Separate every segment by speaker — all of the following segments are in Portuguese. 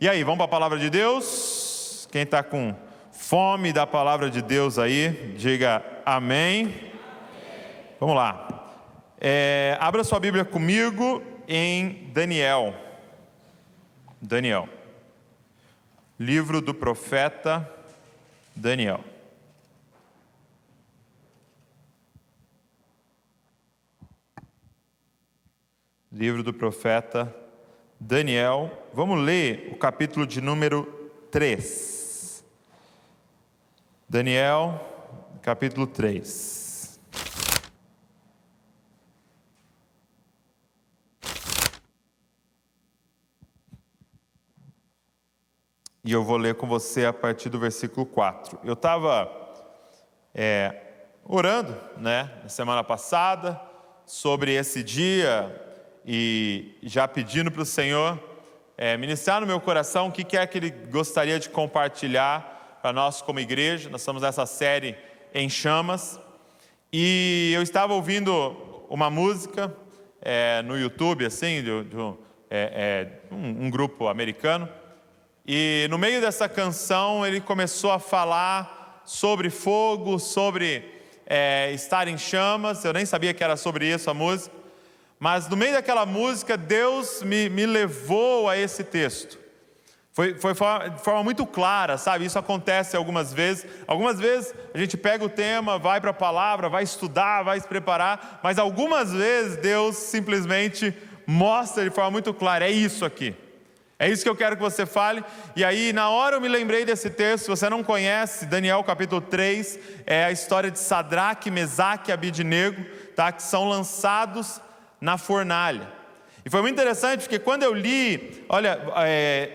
Speaker 1: E aí, vamos para a palavra de Deus? Quem está com fome da palavra de Deus aí, diga amém. Vamos lá. Abra sua Bíblia comigo em Daniel. Livro do profeta Daniel. Livro do profeta Daniel. Vamos ler o capítulo de número 3. Daniel, capítulo 3. E eu vou ler com você a partir do versículo 4. Eu estava orando, na semana passada, sobre esse dia, e já pedindo para o Senhor ministrar no meu coração o que é que Ele gostaria de compartilhar para nós como igreja. Nós estamos nessa série Em Chamas, e eu estava ouvindo uma música no YouTube, assim, de um grupo americano, e no meio dessa canção ele começou a falar sobre fogo, sobre estar em chamas. Eu nem sabia que era sobre isso a música, mas no meio daquela música Deus me levou a esse texto. Foi de forma muito clara, sabe? Isso acontece algumas vezes. Algumas vezes a gente pega o tema, vai para a palavra, vai estudar, vai se preparar, mas algumas vezes Deus simplesmente mostra de forma muito clara: é isso aqui. É isso que eu quero que você fale. E aí, na hora eu me lembrei desse texto. Se você não conhece, Daniel capítulo 3, é a história de Sadraque, Mesaque e Abidnego, tá? Que são lançados na fornalha. E foi muito interessante, porque quando eu li, olha,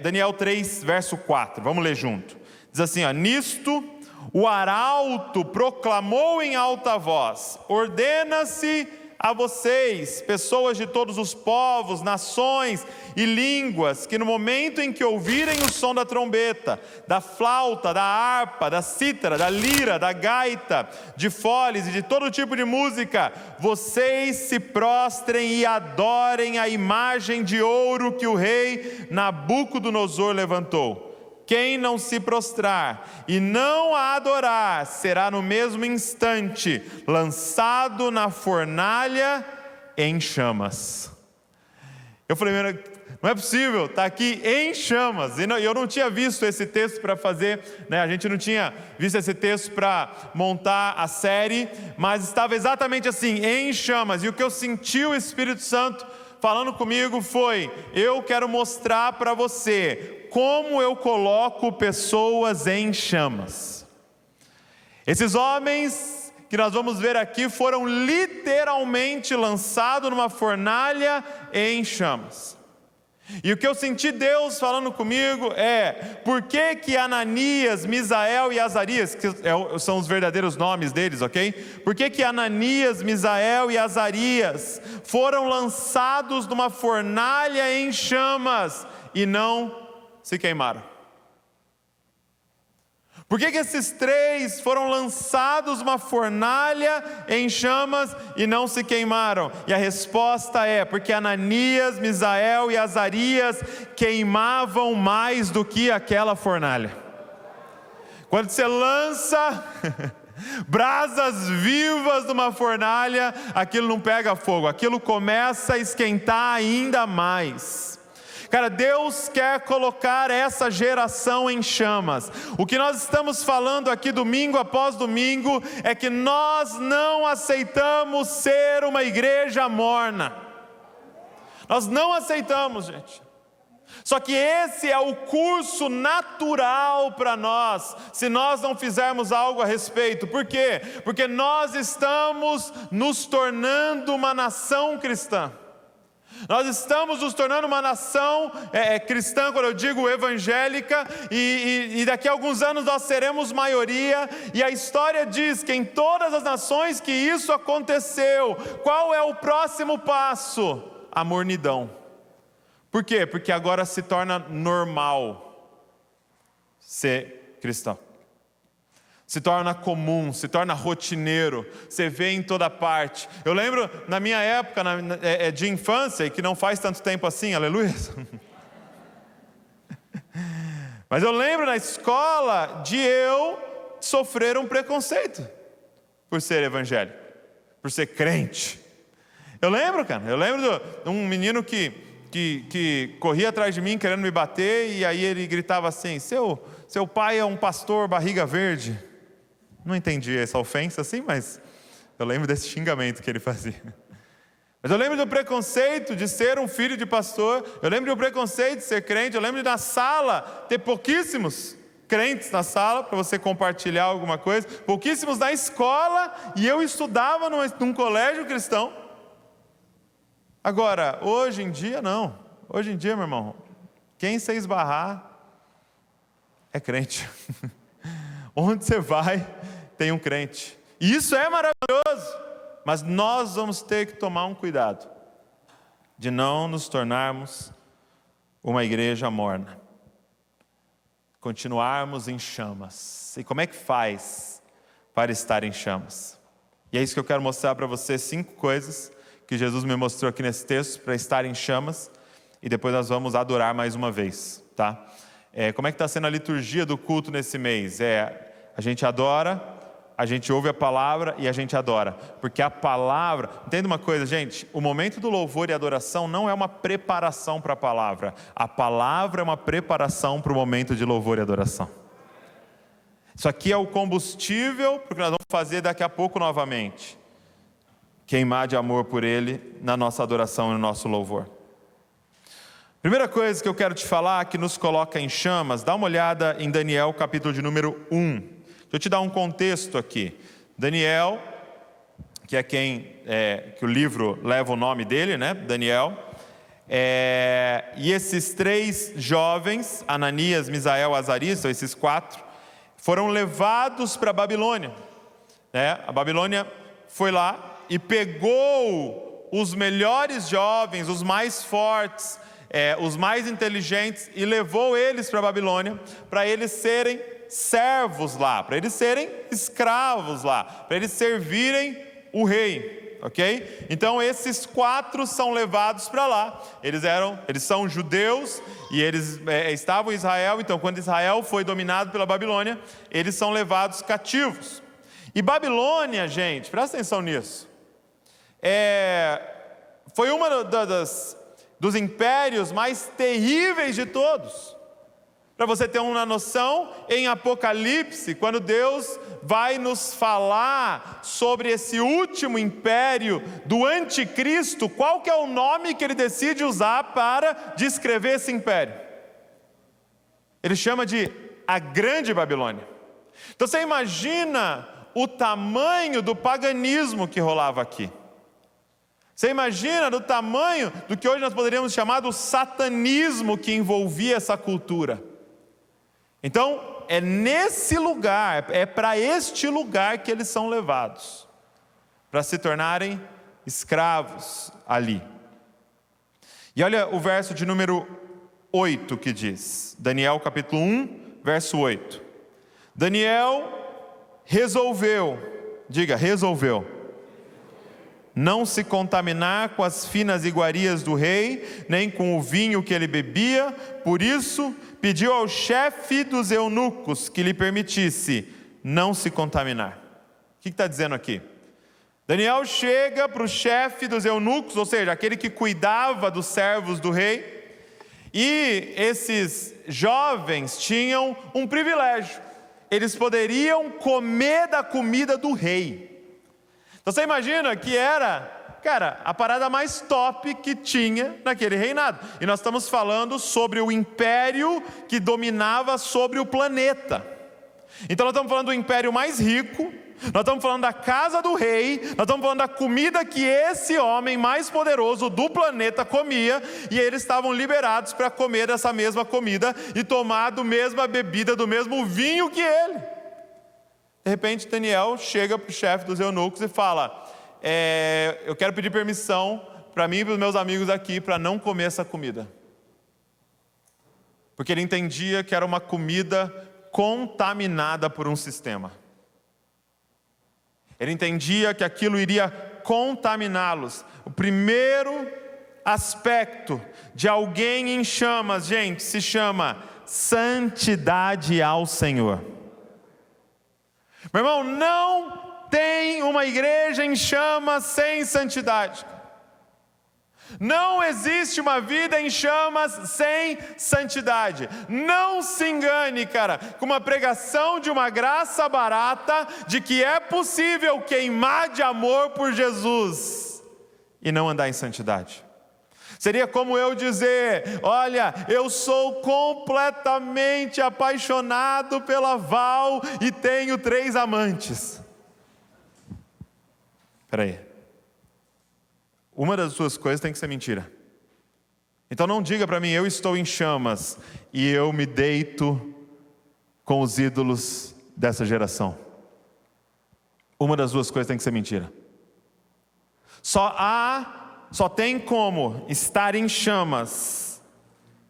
Speaker 1: Daniel 3, verso 4, vamos ler junto. Diz assim, nisto o arauto proclamou em alta voz: ordena-se a vocês, pessoas de todos os povos, nações e línguas, que no momento em que ouvirem o som da trombeta, da flauta, da harpa, da cítara, da lira, da gaita, de foles e de todo tipo de música, vocês se prostrem e adorem a imagem de ouro que o rei Nabucodonosor levantou. Quem não se prostrar e não a adorar será no mesmo instante lançado na fornalha em chamas. Eu falei, não é possível, está aqui em chamas. E eu não tinha visto esse texto para fazer, a gente não tinha visto esse texto para montar a série, mas estava exatamente assim, em chamas. E o que eu senti o Espírito Santo falando comigo foi: eu quero mostrar para você como eu coloco pessoas em chamas. Esses homens que nós vamos ver aqui foram literalmente lançados numa fornalha em chamas. E o que eu senti Deus falando comigo por que Ananias, Misael e Azarias, que são os verdadeiros nomes deles, ok? Por que Ananias, Misael e Azarias foram lançados numa fornalha em chamas e não se queimaram? Por que esses três foram lançados numa fornalha em chamas e não se queimaram? E a resposta porque Ananias, Misael e Azarias queimavam mais do que aquela fornalha. Quando você lança brasas vivas numa fornalha, aquilo não pega fogo, aquilo começa a esquentar ainda mais. Cara, Deus quer colocar essa geração em chamas. O que nós estamos falando aqui domingo após domingo é que nós não aceitamos ser uma igreja morna. Nós não aceitamos, gente. Só que esse é o curso natural para nós, se nós não fizermos algo a respeito. Por quê? Porque nós estamos nos tornando uma nação cristã. Nós estamos nos tornando uma nação cristã, quando eu digo evangélica, e daqui a alguns anos nós seremos maioria, e a história diz que em todas as nações que isso aconteceu, qual é o próximo passo? A mornidão. Por quê? Porque agora se torna normal ser cristão. Se torna comum, se torna rotineiro, você vê em toda parte. Eu lembro na minha época de infância, e que não faz tanto tempo assim, aleluia. Mas eu lembro na escola de eu sofrer um preconceito por ser evangélico, por ser crente. Eu lembro, cara, de um menino que corria atrás de mim querendo me bater, e aí ele gritava assim: seu pai é um pastor barriga verde. Não entendi essa ofensa assim, mas eu lembro desse xingamento que ele fazia. Mas eu lembro do preconceito de ser um filho de pastor, eu lembro do preconceito de ser crente, eu lembro de na sala ter pouquíssimos crentes na sala para você compartilhar alguma coisa, pouquíssimos na escola, e eu estudava num colégio cristão. Agora, hoje em dia não. Hoje em dia, meu irmão, quem você esbarrar é crente. Onde você vai, tem um crente. E isso é maravilhoso. Mas nós vamos ter que tomar um cuidado de não nos tornarmos uma igreja morna. Continuarmos em chamas. E como é que faz para estar em chamas? E é isso que eu quero mostrar para você, 5 coisas que Jesus me mostrou aqui nesse texto para estar em chamas. E depois nós vamos adorar mais uma vez, tá? Como é que está sendo a liturgia do culto nesse mês? A gente adora, a gente ouve a palavra e a gente adora. Porque a palavra... Entenda uma coisa, gente. O momento do louvor e adoração não é uma preparação para a palavra. A palavra é uma preparação para o momento de louvor e adoração. Isso aqui é o combustível para o que nós vamos fazer daqui a pouco novamente. Queimar de amor por Ele na nossa adoração e no nosso louvor. Primeira coisa que eu quero te falar, que nos coloca em chamas, dá uma olhada em Daniel, capítulo de número 1. Deixa eu te dar um contexto aqui. Daniel, que é que o livro leva o nome dele, né? Daniel. E esses 3 jovens, Ananias, Misael, Azarias, são esses 4, foram levados para a Babilônia. A Babilônia foi lá e pegou os melhores jovens, os mais fortes, os mais inteligentes, e levou eles para a Babilônia, para eles serem servos lá, para eles serem escravos lá, para eles servirem o rei, ok? Então esses 4 são levados para lá. Eles são judeus e eles estavam em Israel. Então quando Israel foi dominado pela Babilônia, eles são levados cativos. E Babilônia, gente, presta atenção nisso, foi uma dos impérios mais terríveis de todos. Para você ter uma noção, em Apocalipse, quando Deus vai nos falar sobre esse último império do anticristo, qual que é o nome que ele decide usar para descrever esse império? Ele chama de a Grande Babilônia. Então você imagina o tamanho do paganismo que rolava aqui. Você imagina do tamanho do que hoje nós poderíamos chamar do satanismo que envolvia essa cultura. Então, é nesse lugar, é para este lugar que eles são levados, para se tornarem escravos ali. E olha o verso de número 8 que diz, Daniel capítulo 1, verso 8. Daniel resolveu, não se contaminar com as finas iguarias do rei, nem com o vinho que ele bebia. Por isso, pediu ao chefe dos eunucos que lhe permitisse não se contaminar. O que está dizendo aqui? Daniel chega para o chefe dos eunucos, ou seja, aquele que cuidava dos servos do rei, e esses jovens tinham um privilégio. Eles poderiam comer da comida do rei. Então você imagina que era, cara, a parada mais top que tinha naquele reinado. E nós estamos falando sobre o império que dominava sobre o planeta. Então nós estamos falando do império mais rico, nós estamos falando da casa do rei, nós estamos falando da comida que esse homem mais poderoso do planeta comia, e eles estavam liberados para comer dessa mesma comida e tomar da mesma bebida, do mesmo vinho que ele. De repente Daniel chega para o chefe dos eunucos e fala, eu quero pedir permissão para mim e para os meus amigos aqui para não comer essa comida. Porque ele entendia que era uma comida contaminada por um sistema. Ele entendia que aquilo iria contaminá-los. O primeiro aspecto de alguém em chamas, gente, se chama santidade ao Senhor. Meu irmão, não tem uma igreja em chamas sem santidade. Não existe uma vida em chamas sem santidade. Não se engane, cara, com uma pregação de uma graça barata, de que é possível queimar de amor por Jesus e não andar em santidade. Seria como eu dizer: olha, eu sou completamente apaixonado pela Val e tenho 3 amantes. Espera aí. Uma das suas coisas tem que ser mentira. Então não diga para mim: eu estou em chamas e eu me deito com os ídolos dessa geração. Uma das duas coisas tem que ser mentira. Só tem como estar em chamas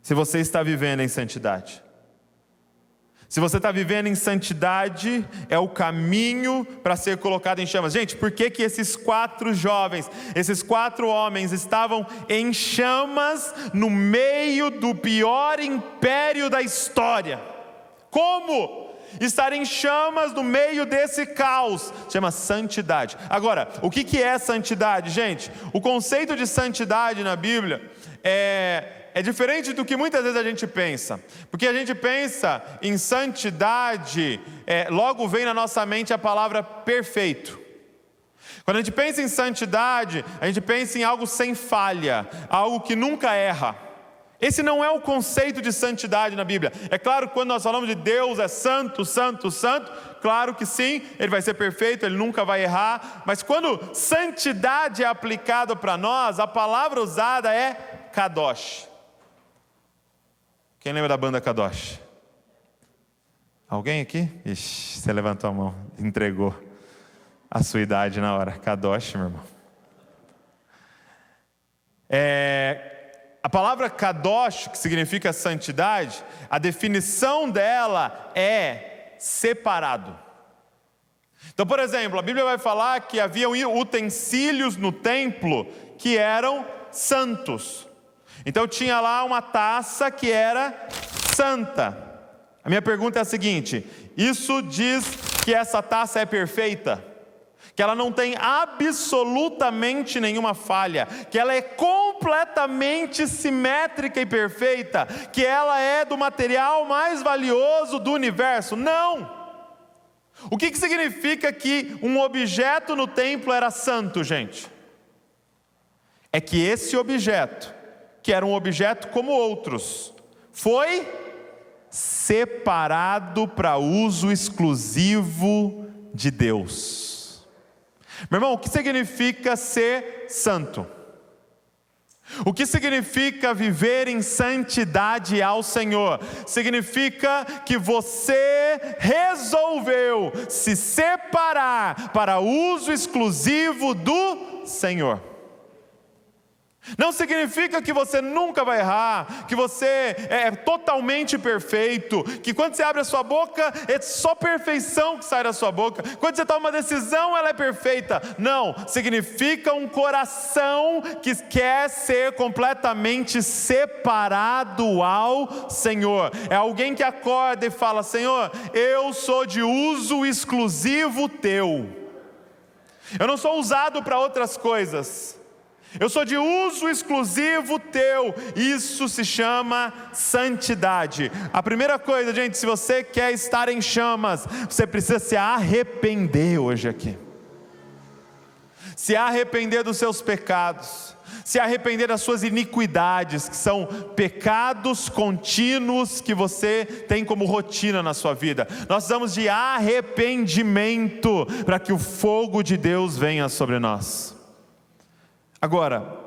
Speaker 1: se você está vivendo em santidade. Se você está vivendo em santidade, é o caminho para ser colocado em chamas. Gente, por que esses 4 jovens, esses 4 homens estavam em chamas no meio do pior império da história? Como estar em chamas no meio desse caos? Chama santidade. Agora, o que é santidade, gente? O conceito de santidade na Bíblia é diferente do que muitas vezes a gente pensa. Porque a gente pensa em santidade, logo vem na nossa mente a palavra perfeito. Quando a gente pensa em santidade, a gente pensa em algo sem falha, algo que nunca erra. Esse não é o conceito de santidade na Bíblia. É claro que quando nós falamos de Deus é santo, santo, santo, claro que sim, Ele vai ser perfeito, Ele nunca vai errar. Mas quando santidade é aplicada para nós, a palavra usada é kadosh. Quem lembra da banda Kadosh? Alguém aqui? Ixi, você levantou a mão, entregou a sua idade na hora. Kadosh, meu irmão. A palavra Kadosh, que significa santidade, a definição dela é separado. Então, por exemplo, a Bíblia vai falar que haviam utensílios no templo que eram santos. Então tinha lá uma taça que era santa. A minha pergunta é a seguinte: isso diz que essa taça é perfeita? Que ela não tem absolutamente nenhuma falha, que ela é completamente simétrica e perfeita, que ela é do material mais valioso do universo? Não! O que significa que um objeto no templo era santo, gente? É que esse objeto, que era um objeto como outros, foi separado para uso exclusivo de Deus. Meu irmão, o que significa ser santo? O que significa viver em santidade ao Senhor? Significa que você resolveu se separar para uso exclusivo do Senhor. Não significa que você nunca vai errar, que você é totalmente perfeito, que quando você abre a sua boca é só perfeição que sai da sua boca, quando você toma uma decisão ela é perfeita. Não, significa um coração que quer ser completamente separado ao Senhor. É alguém que acorda e fala: Senhor, eu sou de uso exclusivo teu, eu não sou usado para outras coisas, eu sou de uso exclusivo teu. Isso se chama santidade. A primeira coisa, gente, se você quer estar em chamas, você precisa se arrepender hoje aqui. Se arrepender dos seus pecados, se arrepender das suas iniquidades, que são pecados contínuos que você tem como rotina na sua vida. Nós precisamos de arrependimento para que o fogo de Deus venha sobre nós. Agora,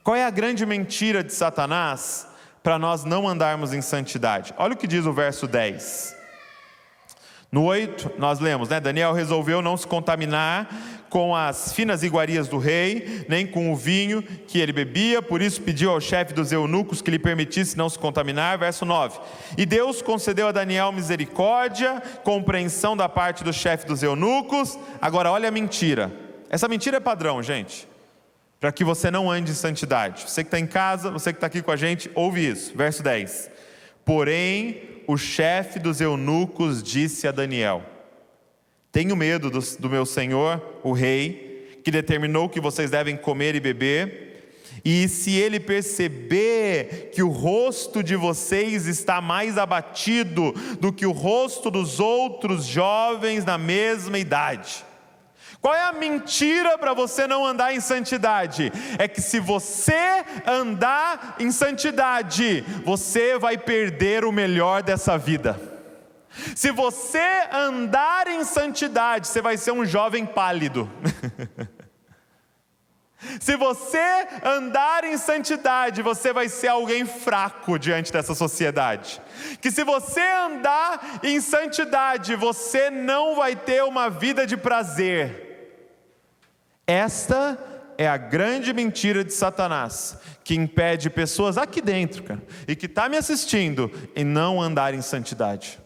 Speaker 1: qual é a grande mentira de Satanás para nós não andarmos em santidade? Olha o que diz o verso 10. No 8, nós lemos, Daniel resolveu não se contaminar com as finas iguarias do rei, nem com o vinho que ele bebia, por isso pediu ao chefe dos eunucos que lhe permitisse não se contaminar. Verso 9. E Deus concedeu a Daniel misericórdia, compreensão da parte do chefe dos eunucos. Agora olha a mentira. Essa mentira é padrão, gente, para que você não ande em santidade. Você que está em casa, você que está aqui com a gente, ouve isso. Verso 10. Porém, o chefe dos eunucos disse a Daniel: tenho medo do meu senhor, o rei, que determinou que vocês devem comer e beber. E se ele perceber que o rosto de vocês está mais abatido do que o rosto dos outros jovens na mesma idade. Qual é a mentira para você não andar em santidade? É que se você andar em santidade, você vai perder o melhor dessa vida. Se você andar em santidade, você vai ser um jovem pálido. Se você andar em santidade, você vai ser alguém fraco diante dessa sociedade. Que se você andar em santidade, você não vai ter uma vida de prazer. Esta é a grande mentira de Satanás, que impede pessoas aqui dentro, cara, e que está me assistindo, em não andar em santidade.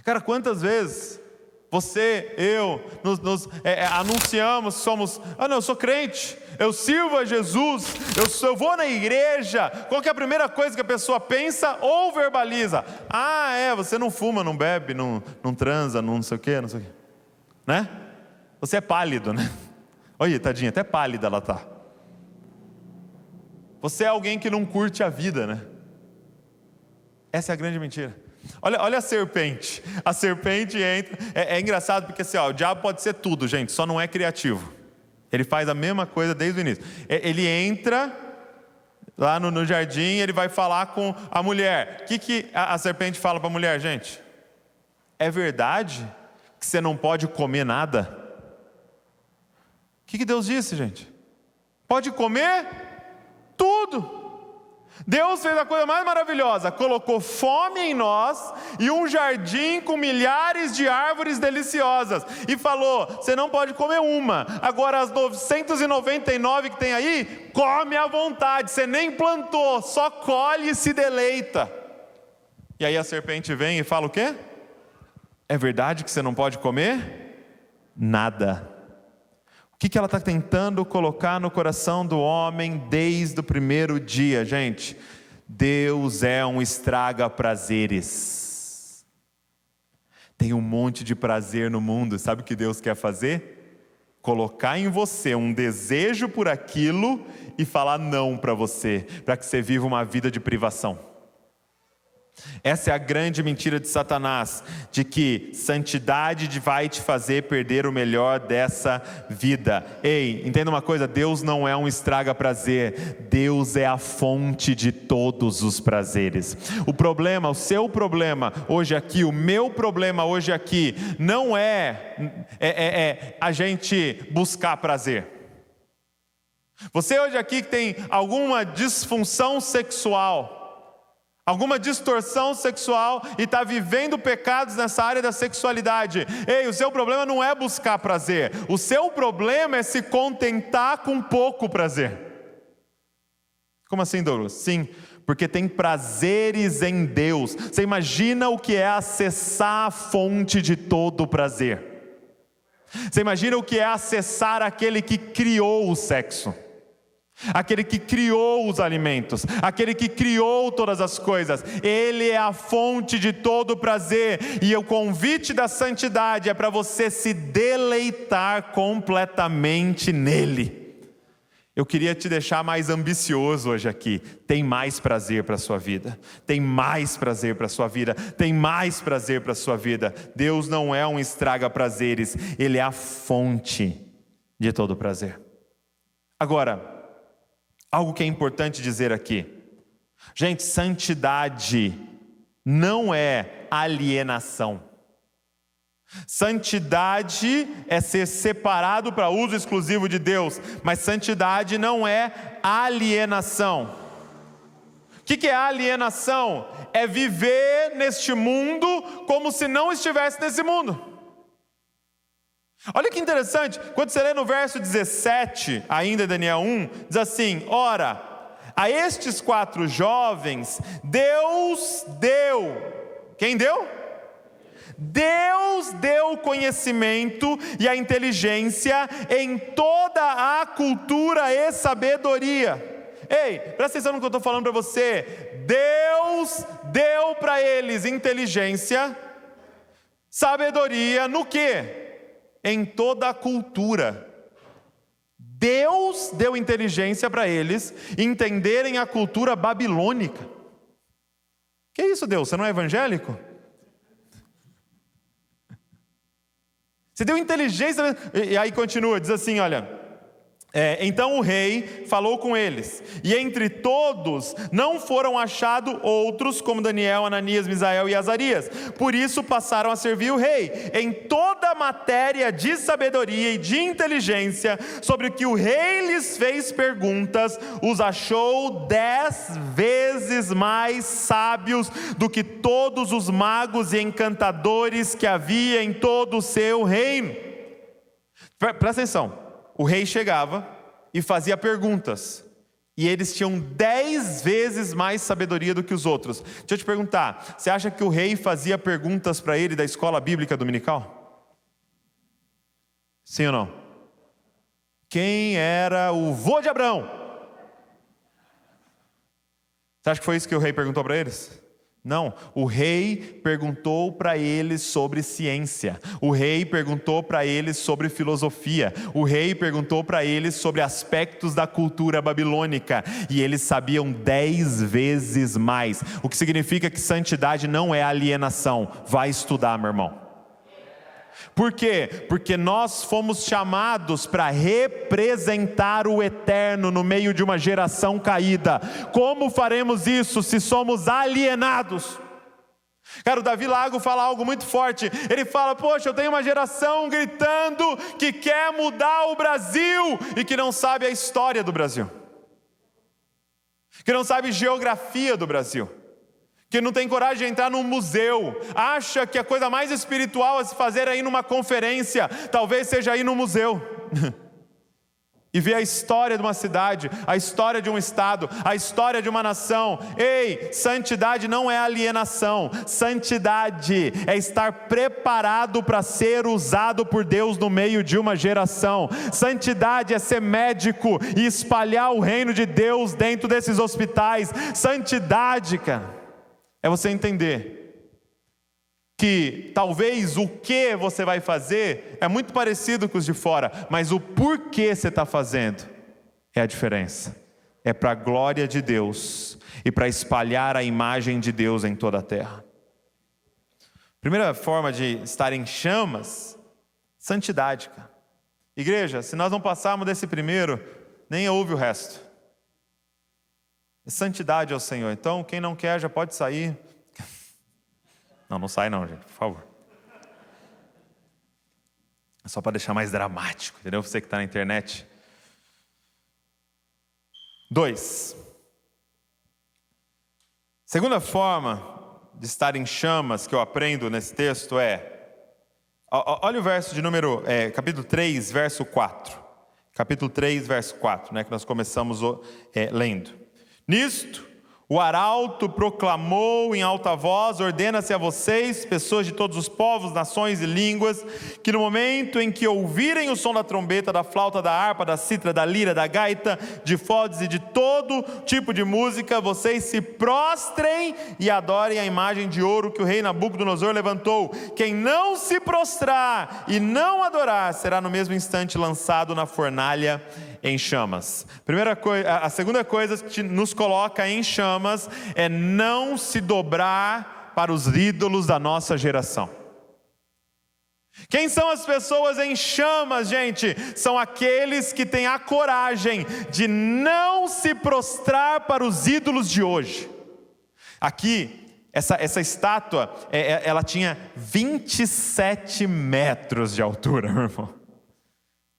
Speaker 1: Cara, quantas vezes você, eu, anunciamos, eu sou crente, eu sirvo a Jesus, eu vou na igreja. Qual que é a primeira coisa que a pessoa pensa ou verbaliza? Você não fuma, não bebe, não transa, não sei o quê, né? Você é pálido, né? Olha, tadinha, até pálida ela tá. Você é alguém que não curte a vida, né? Essa é a grande mentira. Olha a serpente. A serpente entra. É engraçado porque assim, o diabo pode ser tudo, gente, só não é criativo. Ele faz a mesma coisa desde o início. Ele entra lá no jardim, ele vai falar com a mulher. O que a serpente fala para a mulher, gente? É verdade que você não pode comer nada? O que Deus disse, gente? Pode comer tudo. Deus fez a coisa mais maravilhosa, colocou fome em nós e um jardim com milhares de árvores deliciosas e falou: você não pode comer uma, agora as 999 que tem aí, come à vontade, você nem plantou, só colhe e se deleita. E aí a serpente vem e fala o quê? É verdade que você não pode comer nada. O que ela está tentando colocar no coração do homem desde o primeiro dia, gente? Deus é um estraga-prazeres. Tem um monte de prazer no mundo, sabe o que Deus quer fazer? Colocar em você um desejo por aquilo e falar não para você, para que você viva uma vida de privação. Essa é a grande mentira de Satanás, de que santidade vai te fazer perder o melhor dessa vida. Ei, entenda uma coisa, Deus não é um estraga-prazer, Deus é a fonte de todos os prazeres. O seu problema hoje aqui, o meu problema hoje aqui, não é a gente buscar prazer. Você hoje aqui que tem alguma disfunção sexual, alguma distorção sexual e está vivendo pecados nessa área da sexualidade. Ei, o seu problema não é buscar prazer. O seu problema é se contentar com pouco prazer. Como assim, Douglas? Sim, porque tem prazeres em Deus. Você imagina o que é acessar a fonte de todo o prazer. Você imagina o que é acessar aquele que criou o sexo, aquele que criou os alimentos, aquele que criou todas as coisas. Ele é a fonte de todo o prazer, e o convite da santidade é para você se deleitar completamente nele. Eu queria te deixar mais ambicioso hoje aqui. Tem mais prazer para a sua vida, tem mais prazer para a sua vida, tem mais prazer para a sua vida. Deus não é um estraga-prazeres, Ele é a fonte de todo o prazer. Agora, algo que é importante dizer aqui. Gente, santidade não é alienação. Santidade é ser separado para uso exclusivo de Deus, mas santidade não é alienação. O que é alienação? É viver neste mundo como se não estivesse nesse mundo. Olha que interessante, quando você lê no verso 17, ainda Daniel 1, diz assim: ora, a estes 4 jovens, Deus deu. Quem deu? Deus deu o conhecimento e a inteligência em toda a cultura e sabedoria. Ei, presta atenção no que eu estou falando para você. Deus deu para eles inteligência, sabedoria, no quê? Em toda a cultura. Deus deu inteligência para eles entenderem a cultura babilônica. Que isso, Deus? Você não é evangélico? Você deu inteligência. E aí continua, diz assim, olha... Então o rei falou com eles, e entre todos não foram achados outros como Daniel, Ananias, Misael e Azarias. Por isso passaram a servir o rei. Em toda a matéria de sabedoria e de inteligência, sobre o que o rei lhes fez perguntas, os achou 10 vezes mais sábios do que todos os magos e encantadores que havia em todo o seu reino. Presta atenção. O rei chegava e fazia perguntas, e eles tinham 10 vezes mais sabedoria do que os outros. Deixa eu te perguntar, você acha que o rei fazia perguntas para ele da escola bíblica dominical? Sim ou não? Quem era o vô de Abraão? Você acha que foi isso que o rei perguntou para eles? Não, o rei perguntou para eles sobre ciência, o rei perguntou para eles sobre filosofia, o rei perguntou para eles sobre aspectos da cultura babilônica, e eles sabiam 10 vezes mais, o que significa que santidade não é alienação. Vai estudar, meu irmão. Por quê? Porque nós fomos chamados para representar o eterno no meio de uma geração caída. Como faremos isso se somos alienados? Cara, o Davi Lago fala algo muito forte. Ele fala, poxa, eu tenho uma geração gritando que quer mudar o Brasil e que não sabe a história do Brasil, que não sabe geografia do Brasil, que não tem coragem de entrar num museu, acha que a coisa mais espiritual a se fazer é ir numa conferência, talvez seja ir num museu, e ver a história de uma cidade, a história de um estado, a história de uma nação. Ei, santidade não é alienação, santidade é estar preparado para ser usado por Deus no meio de uma geração. Santidade é ser médico e espalhar o reino de Deus dentro desses hospitais. Santidade, cara, é você entender que talvez o que você vai fazer é muito parecido com os de fora, mas o porquê você está fazendo é a diferença. É para a glória de Deus e para espalhar a imagem de Deus em toda a terra. Primeira forma de estar em chamas, santidade, cara. Igreja, se nós não passarmos desse primeiro, nem ouve o resto. Santidade ao Senhor. Então, quem não quer já pode sair. Não sai não, gente, por favor. É só para deixar mais dramático, entendeu? Você que está na internet. 2. Segunda forma de estar em chamas que eu aprendo nesse texto olha o verso de número, capítulo 3, verso 4. Capítulo 3, verso 4, que nós começamos lendo. Nisto, o arauto proclamou em alta voz: ordena-se a vocês, pessoas de todos os povos, nações e línguas, que no momento em que ouvirem o som da trombeta, da flauta, da harpa, da cítara, da lira, da gaita, de fodes e de todo tipo de música, vocês se prostrem e adorem a imagem de ouro que o rei Nabucodonosor levantou. Quem não se prostrar e não adorar será no mesmo instante lançado na fornalha em chamas. A segunda coisa que nos coloca em chamas é não se dobrar para os ídolos da nossa geração. Quem são as pessoas em chamas, gente? São aqueles que têm a coragem de não se prostrar para os ídolos de hoje. Aqui, essa estátua, ela tinha 27 metros de altura, meu irmão.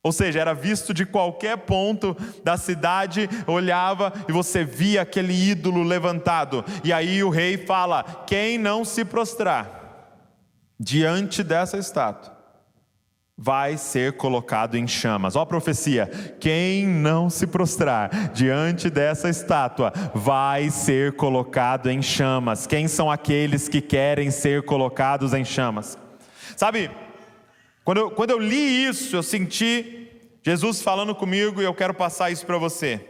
Speaker 1: Ou seja, era visto de qualquer ponto da cidade, olhava e você via aquele ídolo levantado. E aí o rei fala: quem não se prostrar diante dessa estátua vai ser colocado em chamas. Ó a profecia: quem não se prostrar diante dessa estátua vai ser colocado em chamas. Quem são aqueles que querem ser colocados em chamas? Sabe, quando eu li isso, eu senti Jesus falando comigo, e eu quero passar isso para você.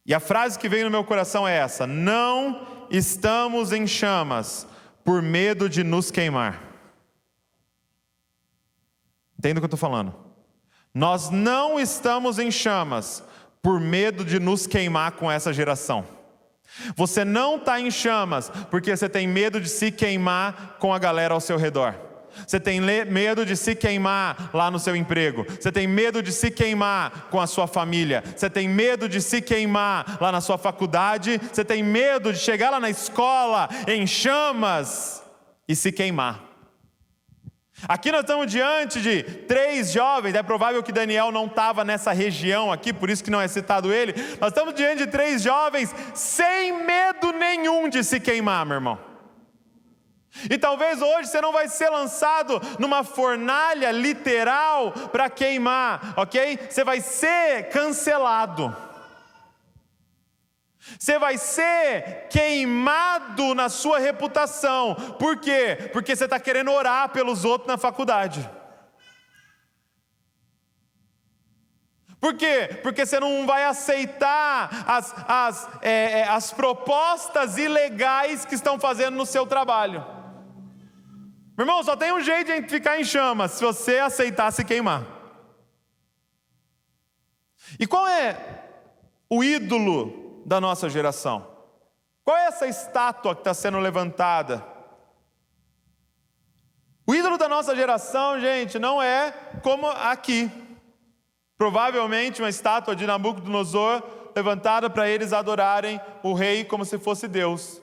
Speaker 1: E a frase que veio no meu coração é essa: não estamos em chamas por medo de nos queimar. Entende o que eu estou falando? Nós não estamos em chamas por medo de nos queimar com essa geração. Você não está em chamas porque você tem medo de se queimar com a galera ao seu redor. Você tem medo de se queimar lá no seu emprego. Você tem medo de se queimar com a sua família. Você tem medo de se queimar lá na sua faculdade. Você tem medo de chegar lá na escola em chamas e se queimar. Aqui nós estamos diante de 3 jovens. É provável que Daniel não estava nessa região aqui, por isso que não é citado ele. Nós estamos diante de 3 jovens sem medo nenhum de se queimar, meu irmão. E talvez hoje você não vai ser lançado numa fornalha literal para queimar, ok? Você vai ser cancelado. Você vai ser queimado na sua reputação. Por quê? Porque você está querendo orar pelos outros na faculdade. Por quê? Porque você não vai aceitar as propostas ilegais que estão fazendo no seu trabalho. Meu irmão, só tem um jeito de ficar em chamas: se você aceitar se queimar. E qual é o ídolo da nossa geração? Qual é essa estátua que está sendo levantada? O ídolo da nossa geração, gente, não é como aqui. Provavelmente uma estátua de Nabucodonosor levantada para eles adorarem o rei como se fosse Deus.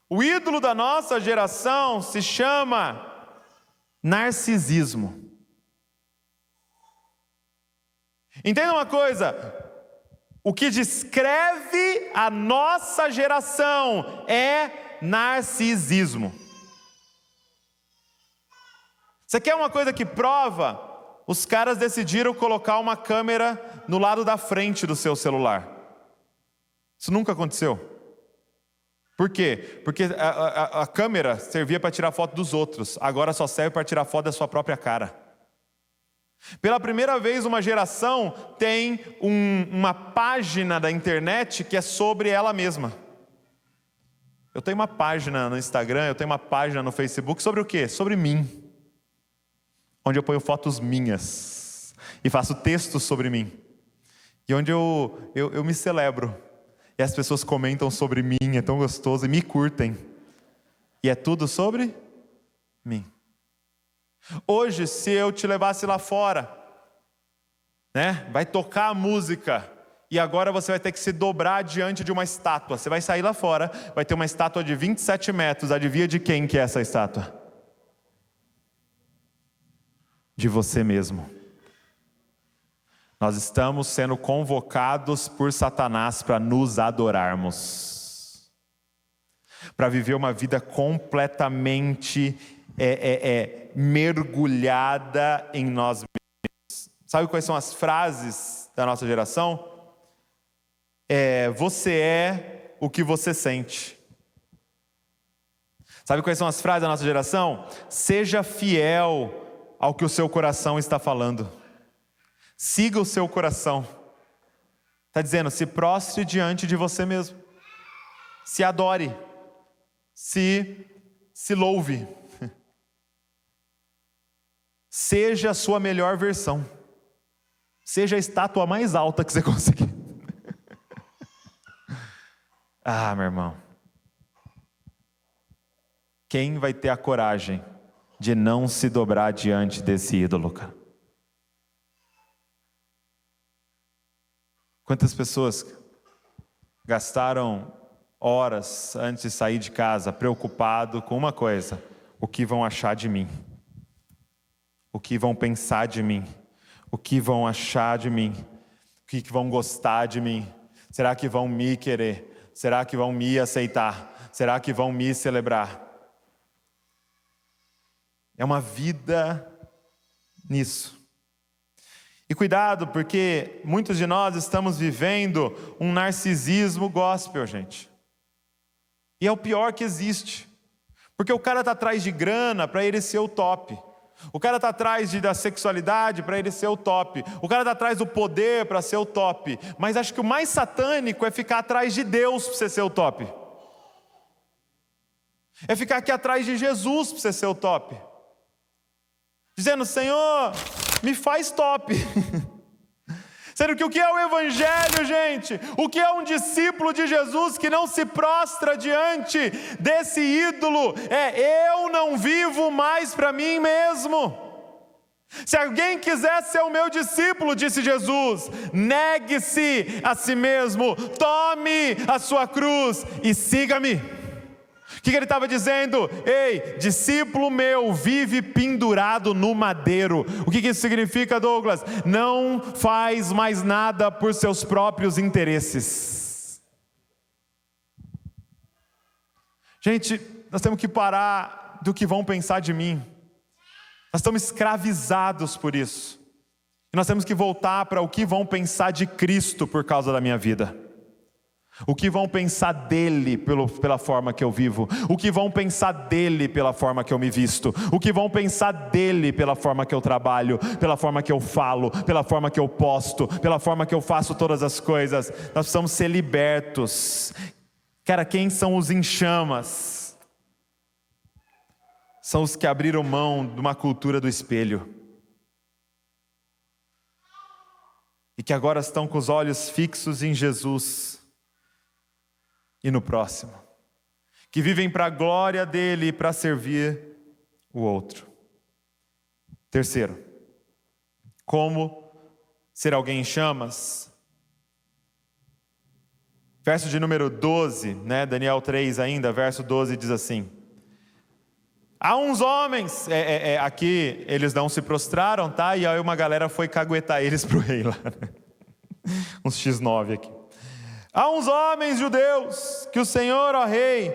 Speaker 1: O ídolo da nossa geração se chama narcisismo. Entenda uma coisa: o que descreve a nossa geração é narcisismo. Você quer uma coisa que prova? Os caras decidiram colocar uma câmera no lado da frente do seu celular. Isso nunca aconteceu. Por quê? Porque a câmera servia para tirar foto dos outros, agora só serve para tirar foto da sua própria cara. Pela primeira vez uma geração tem uma página da internet que é sobre ela mesma. Eu tenho uma página no Instagram, eu tenho uma página no Facebook sobre o quê? Sobre mim. Onde eu ponho fotos minhas e faço textos sobre mim. E onde eu me celebro. E as pessoas comentam sobre mim, é tão gostoso, e me curtem. E é tudo sobre mim. Hoje, se eu te levasse lá fora, né, vai tocar a música, e agora você vai ter que se dobrar diante de uma estátua. Você vai sair lá fora, vai ter uma estátua de 27 metros, adivinha de quem que é essa estátua? De você mesmo. Nós estamos sendo convocados por Satanás para nos adorarmos, para viver uma vida completamente mergulhada em nós mesmos. Sabe quais são as frases da nossa geração? Você é o que você sente. Sabe quais são as frases da nossa geração? Seja fiel ao que o seu coração está falando. Siga o seu coração. Está dizendo, se prostre diante de você mesmo. Se adore. Se louve. Seja a sua melhor versão. Seja a estátua mais alta que você conseguir. Meu irmão. Quem vai ter a coragem de não se dobrar diante desse ídolo, cara? Quantas pessoas gastaram horas antes de sair de casa preocupado com uma coisa: o que vão achar de mim? O que vão pensar de mim? O que vão achar de mim? O que vão gostar de mim? Será que vão me querer? Será que vão me aceitar? Será que vão me celebrar? É uma vida nisso. E cuidado, porque muitos de nós estamos vivendo um narcisismo gospel, gente. E é o pior que existe. Porque o cara está atrás de grana para ele ser o top. O cara está atrás da sexualidade para ele ser o top. O cara está atrás do poder para ser o top. Mas acho que o mais satânico é ficar atrás de Deus para você ser o top. É ficar aqui atrás de Jesus para você ser o top. Dizendo, Senhor, me faz top. Sendo que o que é o Evangelho, gente? O que é um discípulo de Jesus que não se prostra diante desse ídolo? Eu não vivo mais para mim mesmo. Se alguém quiser ser o meu discípulo, disse Jesus, negue-se a si mesmo, tome a sua cruz e siga-me. O que ele estava dizendo? Ei, discípulo meu vive pendurado no madeiro. O que isso significa, Douglas? Não faz mais nada por seus próprios interesses. Gente, nós temos que parar do que vão pensar de mim. Nós estamos escravizados por isso. E nós temos que voltar para o que vão pensar de Cristo por causa da minha vida. O que vão pensar dele pela forma que eu vivo? O que vão pensar dele pela forma que eu me visto? O que vão pensar dele pela forma que eu trabalho? Pela forma que eu falo? Pela forma que eu posto? Pela forma que eu faço todas as coisas? Nós precisamos ser libertos. Cara, quem são os em chamas? São os que abriram mão de uma cultura do espelho. E que agora estão com os olhos fixos em Jesus. E no próximo, que vivem para a glória dele e para servir o outro. Terceiro, como ser alguém em chamas? Verso de número 12, Daniel 3 ainda, verso 12 diz assim: há uns homens, aqui eles não se prostraram, tá? E aí uma galera foi caguetar eles para o rei lá, uns X9 aqui. Há uns homens judeus que o Senhor, ó rei,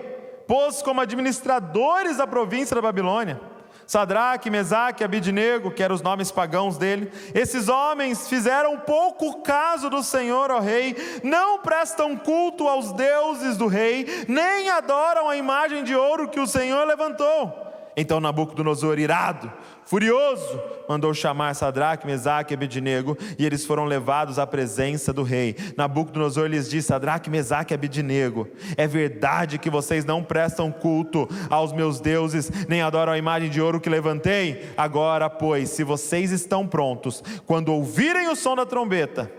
Speaker 1: pôs como administradores da província da Babilônia, Sadraque, Mesaque e Abidnego, que eram os nomes pagãos dele. Esses homens fizeram pouco caso do Senhor, ó rei, não prestam culto aos deuses do rei, nem adoram a imagem de ouro que o Senhor levantou. Então Nabucodonosor, irado, furioso, mandou chamar Sadraque, Mesaque e Abidnego, e eles foram levados à presença do rei. Nabucodonosor lhes disse: Sadraque, Mesaque e Abidnego, é verdade que vocês não prestam culto aos meus deuses, nem adoram a imagem de ouro que levantei? Agora, pois, se vocês estão prontos, quando ouvirem o som da trombeta,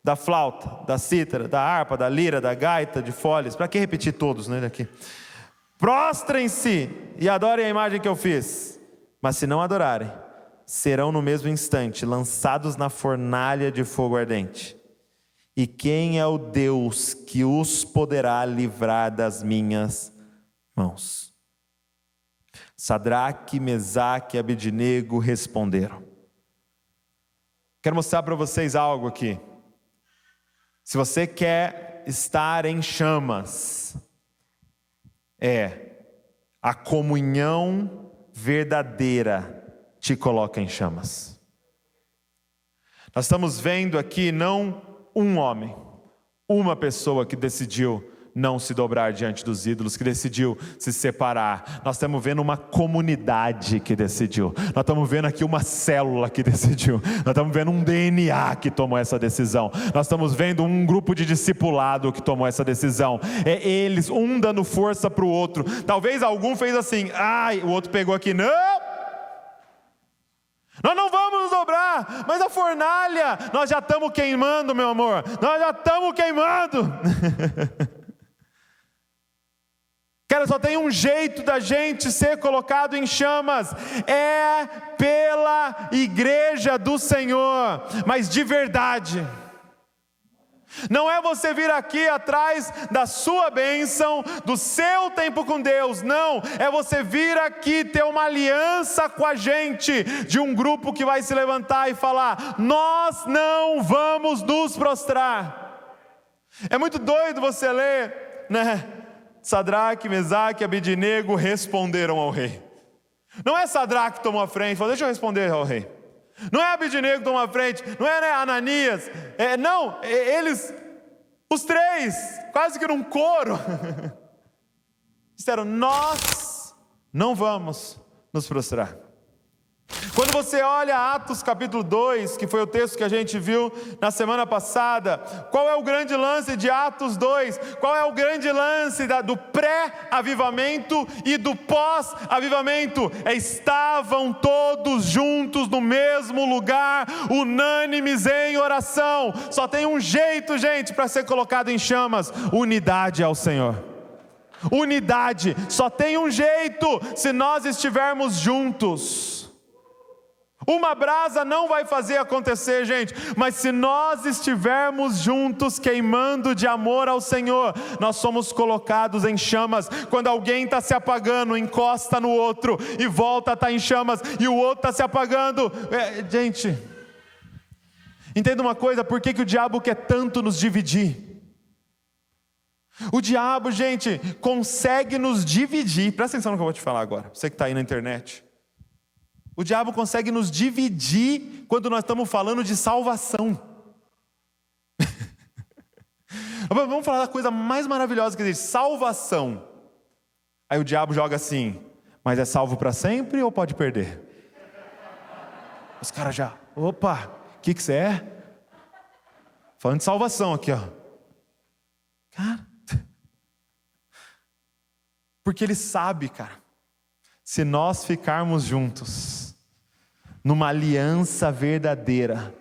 Speaker 1: da flauta, da cítara, da harpa, da lira, da gaita, de foles, para que repetir todos, daqui? Prostrem-se e adorem a imagem que eu fiz. Mas se não adorarem, serão no mesmo instante lançados na fornalha de fogo ardente. E quem é o Deus que os poderá livrar das minhas mãos? Sadraque, Mesaque e Abidnego responderam. Quero mostrar para vocês algo aqui. Se você quer estar em chamas, a comunhão verdadeira te coloca em chamas. Nós estamos vendo aqui não um homem, uma pessoa que decidiu não se dobrar diante dos ídolos, que decidiu se separar. Nós estamos vendo uma comunidade que decidiu. Nós estamos vendo aqui uma célula que decidiu. Nós estamos vendo um DNA que tomou essa decisão. Nós estamos vendo um grupo de discipulado que tomou essa decisão. É eles, um dando força para o outro. Talvez algum fez assim, o outro pegou aqui, não! Nós não vamos nos dobrar, mas a fornalha, nós já estamos queimando, meu amor. Nós já estamos queimando. Cara, só tem um jeito da gente ser colocado em chamas, é pela igreja do Senhor, mas de verdade. Não é você vir aqui atrás da sua bênção, do seu tempo com Deus, não, é você vir aqui ter uma aliança com a gente, de um grupo que vai se levantar e falar, nós não vamos nos prostrar. É muito doido você ler, Sadraque, Mesaque e Abidnego responderam ao rei. Não é Sadraque que tomou a frente, falou, deixa eu responder ao rei. Não é Abidnego que tomou a frente, não é Ananias, eles, os três, quase que num coro, disseram, nós não vamos nos prostrar. Quando você olha Atos capítulo 2, que foi o texto que a gente viu na semana passada, qual é o grande lance de Atos 2? Qual é o grande lance do pré-avivamento e do pós-avivamento? Estavam todos juntos no mesmo lugar, unânimes em oração. Só tem um jeito, gente, para ser colocado em chamas: unidade ao Senhor. Unidade, só tem um jeito: se nós estivermos juntos. Uma brasa não vai fazer acontecer, gente, mas se nós estivermos juntos queimando de amor ao Senhor, nós somos colocados em chamas. Quando alguém está se apagando, encosta no outro e volta a estar em chamas, e o outro está se apagando. Gente, entenda uma coisa: por que o diabo quer tanto nos dividir? O diabo, gente, consegue nos dividir. Presta atenção no que eu vou te falar agora, você que está aí na internet. O diabo consegue nos dividir quando nós estamos falando de salvação. Vamos falar da coisa mais maravilhosa que existe: salvação. Aí o diabo joga assim: mas é salvo para sempre ou pode perder? Os caras já, opa, o que você é? Falando de salvação aqui, ó. Cara, porque ele sabe, cara, se nós ficarmos juntos numa aliança verdadeira,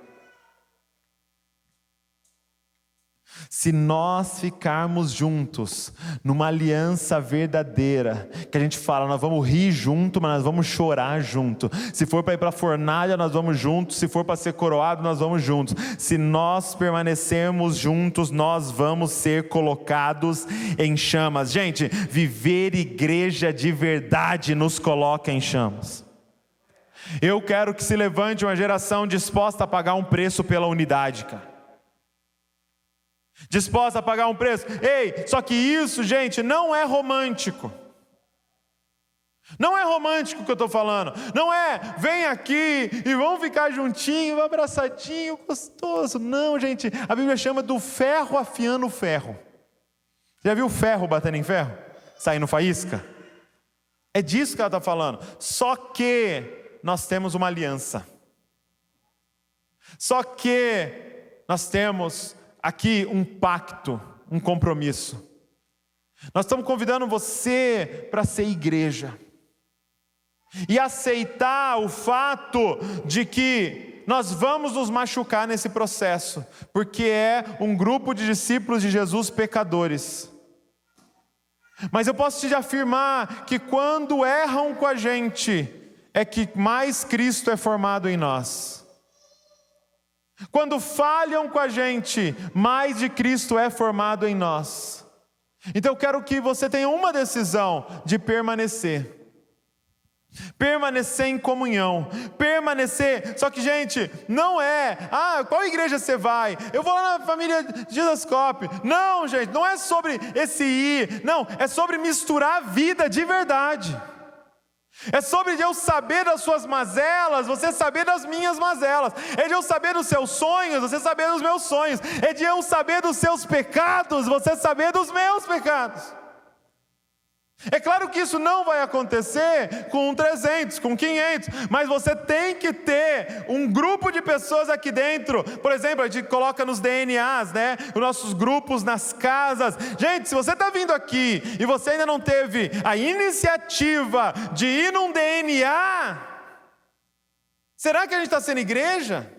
Speaker 1: se nós ficarmos juntos numa aliança verdadeira, que a gente fala, nós vamos rir junto, mas nós vamos chorar junto. Se for para ir para a fornalha, nós vamos juntos. Se for para ser coroado, nós vamos juntos. Se nós permanecermos juntos, nós vamos ser colocados em chamas. Gente, viver igreja de verdade nos coloca em chamas. Eu quero que se levante uma geração disposta a pagar um preço pela unidade, cara. Disposta a pagar um preço. Ei, só que isso, gente, não é romântico. Não é romântico o que eu estou falando. Não é, vem aqui e vamos ficar juntinho, abraçadinho, gostoso. Não, gente, a Bíblia chama do ferro afiando o ferro. Já viu ferro batendo em ferro? Saindo faísca? É disso que ela está falando. Só que nós temos uma aliança. Só que nós temos aqui um pacto, um compromisso. Nós estamos convidando você para ser igreja e aceitar o fato de que nós vamos nos machucar nesse processo, porque é um grupo de discípulos de Jesus pecadores. Mas eu posso te afirmar que quando erram com a gente, é que mais Cristo é formado em nós. Quando falham com a gente, mais de Cristo é formado em nós. Então eu quero que você tenha uma decisão de permanecer. Permanecer em comunhão, permanecer. Só que, gente, não é, qual igreja você vai? Eu vou lá na família Jesus Cop. Não, gente, não é sobre esse ir. Não, é sobre misturar a vida de verdade. É sobre eu saber das suas mazelas, você saber das minhas mazelas. É de eu saber dos seus sonhos, você saber dos meus sonhos. É de eu saber dos seus pecados, você saber dos meus pecados. É claro que isso não vai acontecer com 300, com 500, mas você tem que ter um grupo de pessoas aqui dentro. Por exemplo, a gente coloca nos DNAs, né? Os nossos grupos nas casas. Gente, se você está vindo aqui e você ainda não teve a iniciativa de ir num DNA, será que a gente está sendo igreja?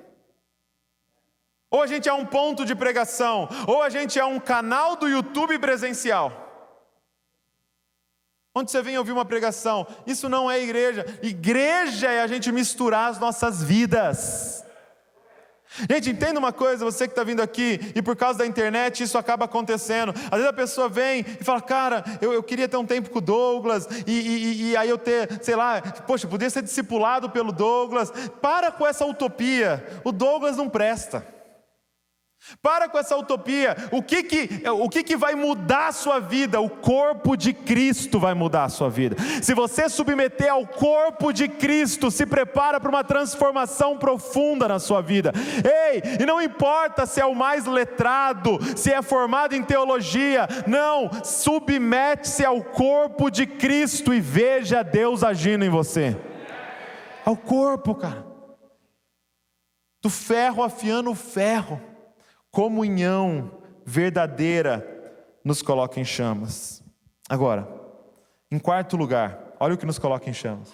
Speaker 1: Ou a gente é um ponto de pregação? Ou a gente é um canal do YouTube presencial? Onde você vem ouvir uma pregação? Isso não é igreja. Igreja é a gente misturar as nossas vidas. Gente, entenda uma coisa, você que está vindo aqui e por causa da internet isso acaba acontecendo. Às vezes a pessoa vem e fala, cara, eu queria ter um tempo com o Douglas e aí eu ter, sei lá, poxa, podia ser discipulado pelo Douglas. Para com essa utopia, o Douglas não presta. Para com essa utopia. O que vai mudar a sua vida? O corpo de Cristo vai mudar a sua vida. Se você submeter ao corpo de Cristo, se prepara para uma transformação profunda na sua vida. Ei, e não importa se é o mais letrado, se é formado em teologia, não, submete-se ao corpo de Cristo e veja Deus agindo em você. ao corpo, cara. Do ferro afiando o ferro. Comunhão verdadeira nos coloca em chamas. Agora, em quarto lugar, olha o que nos coloca em chamas.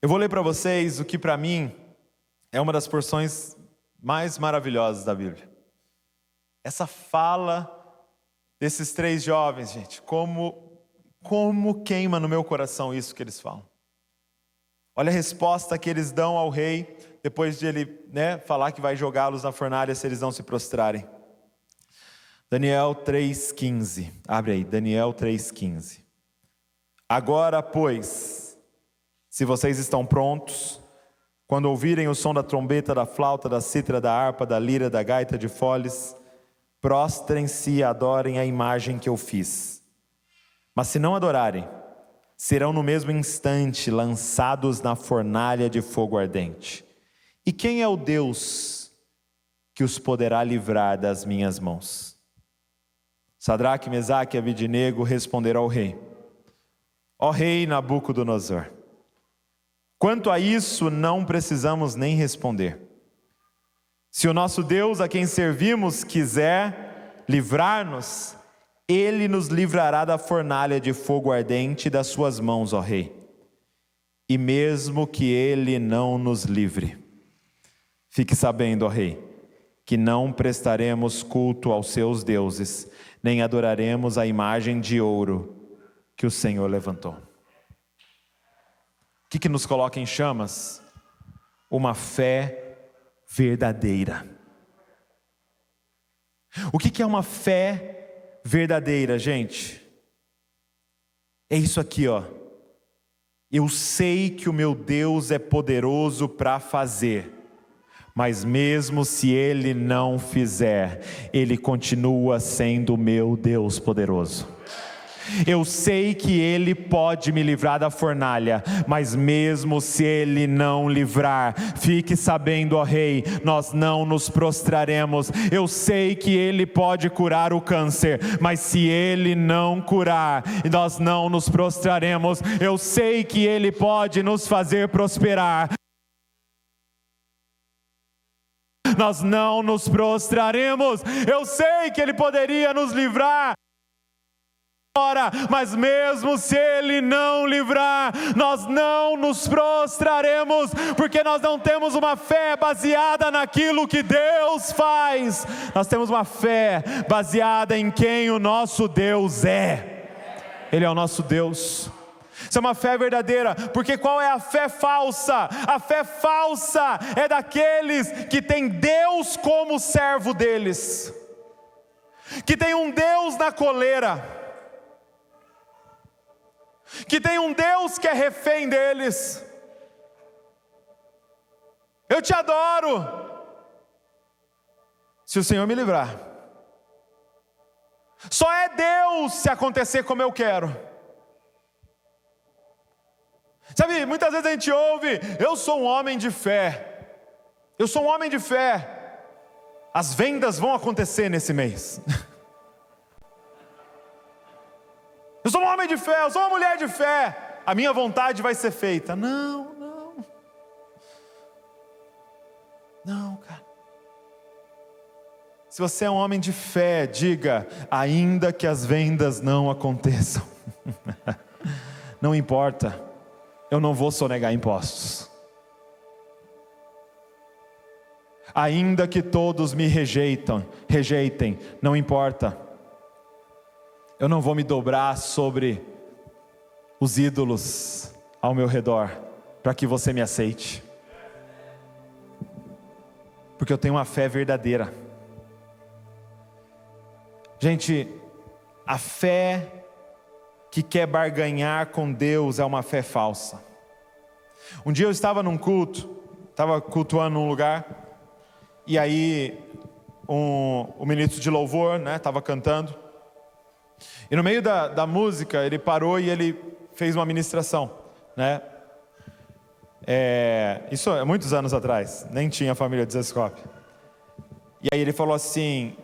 Speaker 1: Eu vou ler para vocês o que para mim é uma das porções mais maravilhosas da Bíblia. Essa fala desses 3 jovens, gente, como queima no meu coração isso que eles falam. Olha a resposta que eles dão ao rei, depois de ele falar que vai jogá-los na fornalha se eles não se prostrarem. Daniel 3,15, abre aí, Daniel 3,15. Agora, pois, se vocês estão prontos, quando ouvirem o som da trombeta, da flauta, da cítara, da harpa, da lira, da gaita de foles, prostrem-se e adorem a imagem que eu fiz. Mas se não adorarem, serão no mesmo instante lançados na fornalha de fogo ardente. E quem é o Deus que os poderá livrar das minhas mãos? Sadraque, Mesaque e Abednego responderam ao rei: ó rei Nabucodonosor, quanto a isso não precisamos nem responder. Se o nosso Deus a quem servimos quiser livrar-nos, Ele nos livrará da fornalha de fogo ardente das suas mãos, ó rei. E mesmo que Ele não nos livre, fique sabendo, ó rei, que não prestaremos culto aos seus deuses, nem adoraremos a imagem de ouro que o Senhor levantou. O que nos coloca em chamas? Uma fé verdadeira. O que é uma fé verdadeira, gente? É isso aqui, ó. Eu sei que o meu Deus é poderoso para fazer, mas mesmo se Ele não fizer, Ele continua sendo o meu Deus poderoso. Eu sei que Ele pode me livrar da fornalha, mas mesmo se Ele não livrar, fique sabendo, ó rei, nós não nos prostraremos. Eu sei que Ele pode curar o câncer, mas se Ele não curar, nós não nos prostraremos. Eu sei que Ele pode nos fazer prosperar, nós não nos prostraremos. Eu sei que Ele poderia nos livrar, mas mesmo se Ele não livrar, nós não nos prostraremos, porque nós não temos uma fé baseada naquilo que Deus faz, nós temos uma fé baseada em quem o nosso Deus é. Ele é o nosso Deus. Isso é uma fé verdadeira, porque qual é a fé falsa? A fé falsa é daqueles que têm Deus como servo deles, que tem um Deus na coleira, que tem um Deus que é refém deles. Eu te adoro, se o Senhor me livrar. Só é Deus se acontecer como eu quero. Sabe, muitas vezes a gente ouve: eu sou um homem de fé, eu sou um homem de fé, as vendas vão acontecer nesse mês. Eu sou um homem de fé, eu sou uma mulher de fé, a minha vontade vai ser feita. Não, cara. Se você é um homem de fé, diga: ainda que as vendas não aconteçam, não importa, eu não vou sonegar impostos. Ainda que todos me rejeitem, não importa, eu não vou me dobrar sobre os ídolos ao meu redor, para que você me aceite, porque eu tenho uma fé verdadeira. Gente, a fé que quer barganhar com Deus é uma fé falsa. Um dia eu estava num culto, estava cultuando num lugar, e aí o ministro de louvor, estava cantando, e no meio da música ele parou e ele fez uma ministração, isso é muitos anos atrás, nem tinha a família de Zescope. E aí ele falou assim,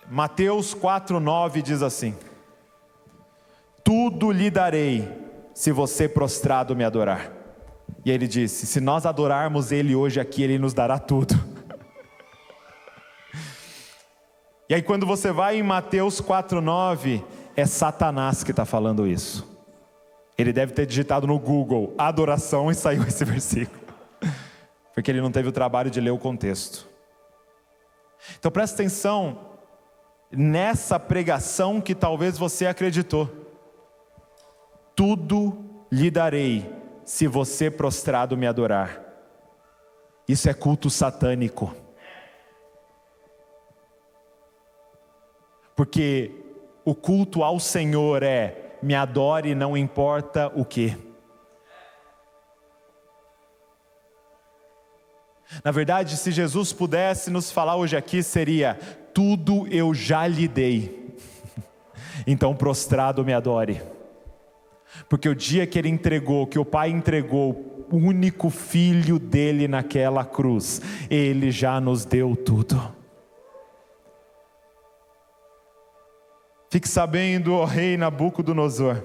Speaker 1: Mateus 4,9 diz assim: tudo lhe darei
Speaker 2: se você prostrado me adorar. E ele disse: se nós adorarmos Ele hoje aqui, Ele nos dará tudo. E aí quando você vai em Mateus 4,9, é Satanás que está falando isso. Ele deve ter digitado no Google adoração e saiu esse versículo, porque ele não teve o trabalho de ler o contexto. Então presta atenção nessa pregação que talvez você acreditou: tudo lhe darei se você prostrado me adorar. Isso é culto satânico, porque o culto ao Senhor é: me adore, não importa o que. Na verdade, se Jesus pudesse nos falar hoje aqui, seria: tudo eu já lhe dei, então prostrado me adore. Porque o dia que Ele entregou, que o Pai entregou o único Filho dele naquela cruz, Ele já nos deu tudo. Fique sabendo, ó rei Nabucodonosor,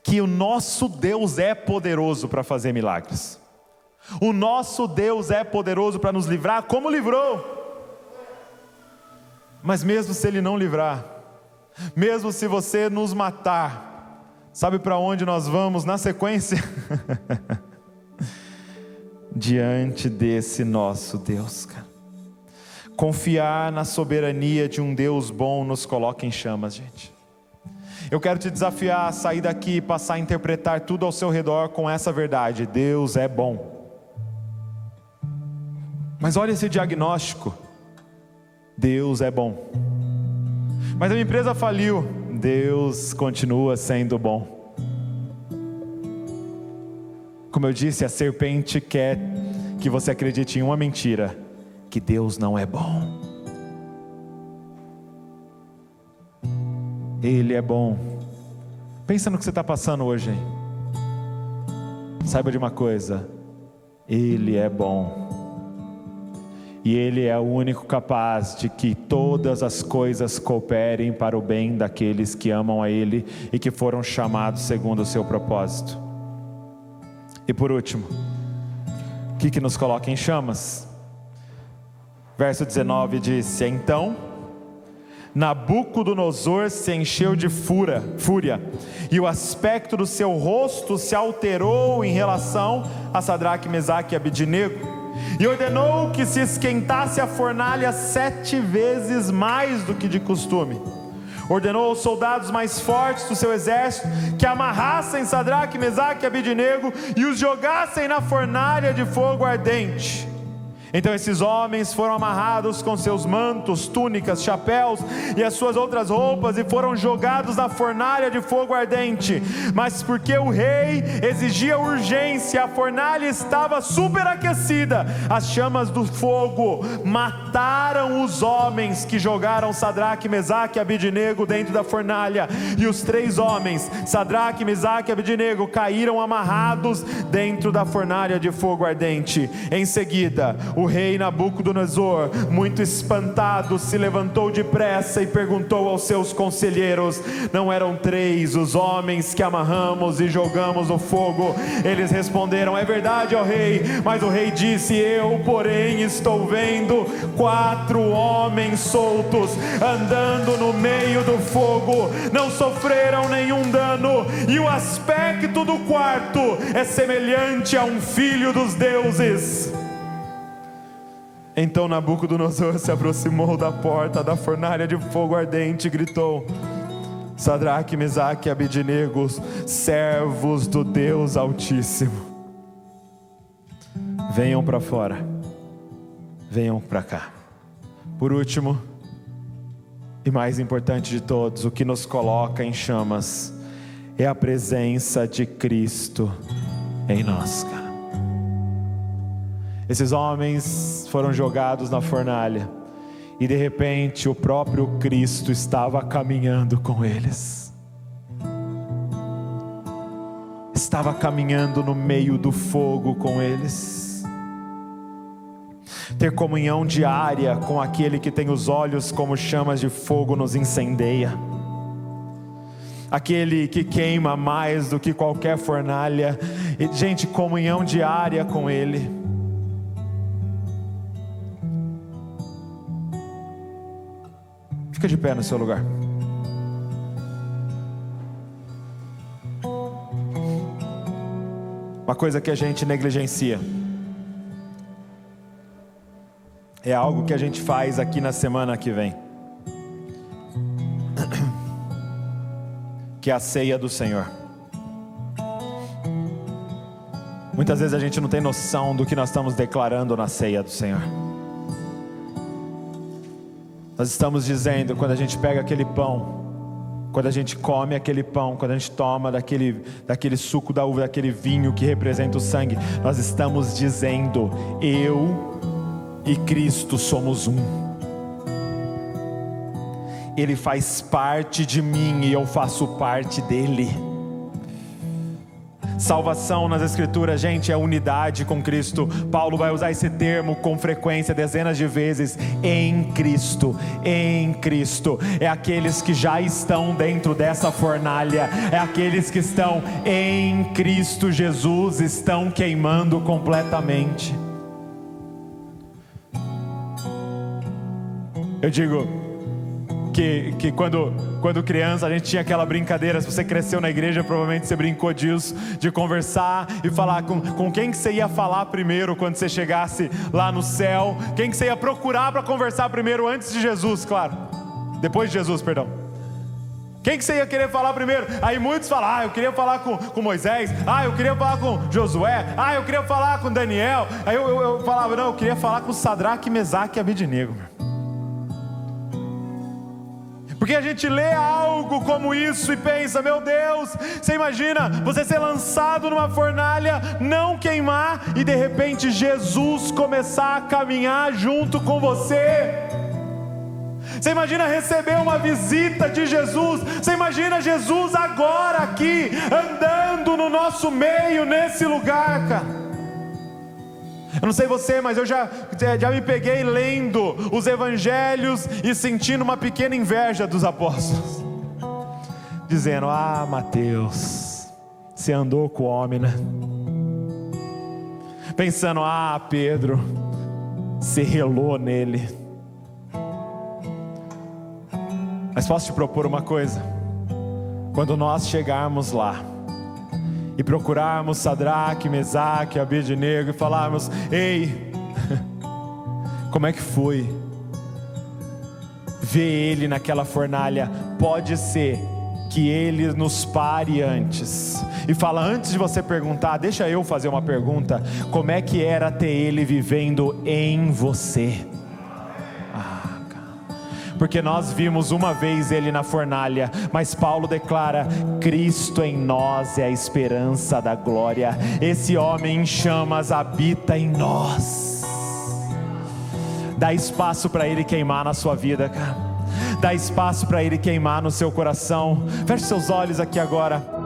Speaker 2: que o nosso Deus é poderoso para fazer milagres. O nosso Deus é poderoso para nos livrar, como livrou. Mas mesmo se Ele não livrar, mesmo se você nos matar, sabe para onde nós vamos na sequência? Diante desse nosso Deus, cara. Confiar na soberania de um Deus bom nos coloca em chamas, gente. Eu quero te desafiar a sair daqui e passar a interpretar tudo ao seu redor com essa verdade: Deus é bom. Mas olha esse diagnóstico: Deus é bom. Mas a minha empresa faliu. Deus continua sendo bom. Como eu disse, a serpente quer que você acredite em uma mentira: que Deus não é bom. Ele é bom. Pensa no que você está passando hoje, hein? Saiba de uma coisa: Ele é bom. E Ele é o único capaz de que todas as coisas cooperem para o bem daqueles que amam a Ele e que foram chamados segundo o seu propósito. E por último, o que nos coloca em chamas? Verso 19 disse: então Nabucodonosor se encheu de fúria, e o aspecto do seu rosto se alterou em relação a Sadraque, Mesaque e Abidnego, e ordenou que se esquentasse a fornalha 7 vezes mais do que de costume. Ordenou aos soldados mais fortes do seu exército que amarrassem Sadraque, Mesaque e Abidnego e os jogassem na fornalha de fogo ardente. Então esses homens foram amarrados com seus mantos, túnicas, chapéus e as suas outras roupas e foram jogados na fornalha de fogo ardente. Mas porque o rei exigia urgência, a fornalha estava superaquecida. As chamas do fogo mataram os homens que jogaram Sadraque, Mesaque e Abidnego dentro da fornalha. E os 3 homens, Sadraque, Mesaque e Abidnego, caíram amarrados dentro da fornalha de fogo ardente. Em seguida, o rei Nabucodonosor, muito espantado, se levantou depressa e perguntou aos seus conselheiros: não eram 3 os homens que amarramos e jogamos no fogo? Eles responderam: é verdade, ó rei. Mas o rei disse: eu, porém, estou vendo 4 homens soltos andando no meio do fogo, não sofreram nenhum dano, e o aspecto do quarto é semelhante a um filho dos deuses. Então Nabucodonosor se aproximou da porta da fornalha de fogo ardente e gritou: Sadraque, Mesaque e Abidnego, servos do Deus Altíssimo, venham para fora, venham para cá. Por último, e mais importante de todos, o que nos coloca em chamas é a presença de Cristo em nós, cara. Esses homens foram jogados na fornalha e de repente o próprio Cristo estava caminhando com eles. Estava caminhando no meio do fogo com eles. Ter comunhão diária com aquele que tem os olhos como chamas de fogo nos incendeia. aquele que queima mais do que qualquer fornalha. E, gente, comunhão diária com Ele. Fica de pé no seu lugar. Uma coisa que a gente negligencia é algo que a gente faz aqui na semana que vem, que é a ceia do Senhor. Muitas vezes a gente não tem noção do que nós estamos declarando na ceia do Senhor. Nós estamos dizendo, quando a gente pega aquele pão, quando a gente come aquele pão, quando a gente toma daquele suco da uva, daquele vinho que representa o sangue, nós estamos dizendo: eu e Cristo somos um. Ele faz parte de mim e eu faço parte dele. Salvação nas Escrituras, gente, é unidade com Cristo. Paulo vai usar esse termo com frequência, dezenas de vezes. Em Cristo, em Cristo. É aqueles que já estão dentro dessa fornalha, é aqueles que estão em Cristo Jesus, estão queimando completamente. Eu digo que quando criança a gente tinha aquela brincadeira. Se você cresceu na igreja, provavelmente você brincou disso, de conversar e falar com quem que você ia falar primeiro quando você chegasse lá no céu, quem que você ia procurar para conversar primeiro, antes de Jesus, claro, depois de Jesus, perdão. Quem que você ia querer falar primeiro? Aí muitos falam: eu queria falar com Moisés, eu queria falar com Josué, eu queria falar com Daniel. Aí eu falava: não, eu queria falar com Sadraque, Mesaque e Abednego. Porque a gente lê algo como isso e pensa: meu Deus, você imagina você ser lançado numa fornalha, não queimar, e de repente Jesus começar a caminhar junto com você. Você imagina receber uma visita de Jesus. Você imagina Jesus agora aqui, andando no nosso meio, nesse lugar, cara. Eu não sei você, mas eu já me peguei lendo os evangelhos e sentindo uma pequena inveja dos apóstolos, dizendo: Mateus, você andou com o homem, né? Pensando: Pedro, você relou nele. Mas posso te propor uma coisa? Quando nós chegarmos lá e procurarmos Sadraque, Mesaque, Abednego e falarmos: ei, como é que foi ver ele naquela fornalha? Pode ser que ele nos pare antes e fala: antes de você perguntar, deixa eu fazer uma pergunta: como é que era ter ele vivendo em você? Porque nós vimos uma vez ele na fornalha, mas Paulo declara: Cristo em nós é a esperança da glória. Esse homem em chamas habita em nós. Dá espaço para ele queimar na sua vida, cara. Dá espaço para ele queimar no seu coração. Feche seus olhos aqui agora.